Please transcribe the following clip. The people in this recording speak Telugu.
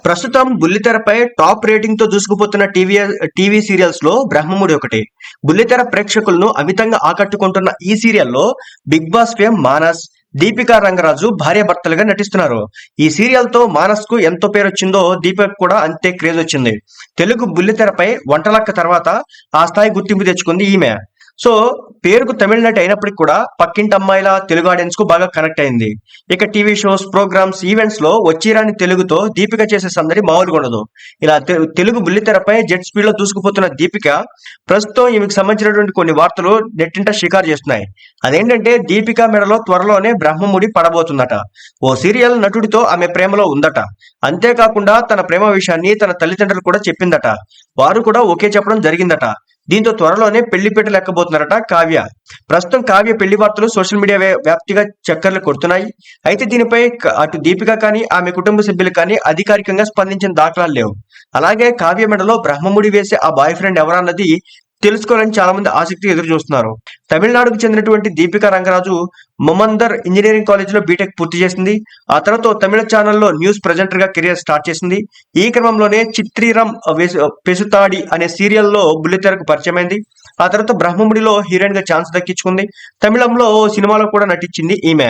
ప్రస్తుతం బుల్లితెరపై టాప్ రేటింగ్ తో దూసుకుపోతున్న టీవీ సీరియల్స్ లో బ్రహ్మముడి ఒకటి. బుల్లితెర ప్రేక్షకులను అమితంగా ఆకట్టుకుంటున్న ఈ సీరియల్లో Bigg Boss fame Manas, Deepika Rangaraju భార్యాభర్తలుగా నటిస్తున్నారు. ఈ సీరియల్ తో మానస్ కు ఎంతో పేరు వచ్చిందో దీపిక కూడా అంతే క్రేజ్ వచ్చింది. తెలుగు బుల్లితెరపై వంటలక్క తర్వాత ఆ స్థాయి గుర్తింపు తెచ్చుకుంది ఈమె. సో పేరుకు తమిళ నటి అయినప్పటికీ కూడా పక్కింటి అమ్మాయిల తెలుగు ఆడియన్స్ కు బాగా కనెక్ట్ అయింది. ఇక టీవీ షోస్, ప్రోగ్రామ్స్, ఈవెంట్స్ లో వచ్చిరాని తెలుగుతో దీపిక చేసే సందడి మామూలుగా ఉండదు. ఇలా తెలుగు బుల్లితెరపై జెట్ స్పీడ్ లో దూసుకుపోతున్న దీపిక ప్రస్తుతం ఈమెకు సంబంధించినటువంటి కొన్ని వార్తలు నెట్టింట షికారు చేస్తున్నాయి. అదేంటంటే దీపిక మెడలో త్వరలోనే బ్రహ్మముడి పడబోతుందట. ఓ సీరియల్ నటుడితో ఆమె ప్రేమలో ఉందట. అంతేకాకుండా తన ప్రేమ విషయాన్ని తన తల్లిదండ్రులు కూడా చెప్పిందట. వారు కూడా ఓకే చెప్పడం జరిగిందట. దీంతో త్వరలోనే పెళ్లిపీటలు ఎక్కబోతున్నారట కావ్య. ప్రస్తుతం కావ్య పెళ్లి వార్తలు సోషల్ మీడియా వ్యాప్తిగా చక్కర్లు కొడుతున్నాయి. అయితే దీనిపై అటు దీపిక కానీ ఆమె కుటుంబ సభ్యులు కానీ అధికారికంగా స్పందించిన దాఖలాలు లేవు. అలాగే కావ్య మెడలో బ్రహ్మముడి వేసే ఆ బాయ్ ఫ్రెండ్ ఎవరన్నది తెలుసుకోవాలని చాలా మంది ఆసక్తి ఎదురు చూస్తున్నారు. తమిళనాడుకు చెందినటువంటి దీపికా రంగరాజు మొమందర్ ఇంజనీరింగ్ కాలేజ్ లో బీటెక్ పూర్తి చేసింది. ఆ తర్వాత తమిళ ఛానల్లో న్యూస్ ప్రెజెంటర్ గా కెరియర్ స్టార్ట్ చేసింది. ఈ క్రమంలోనే చిత్రీరం పెసుతాడి అనే సీరియల్లో బుల్లితెరకు పరిచయమైంది. ఆ తర్వాత బ్రహ్మముడిలో హీరోయిన్ గా ఛాన్స్ దక్కించుకుంది. తమిళంలో సినిమాలో కూడా నటించింది ఈమె.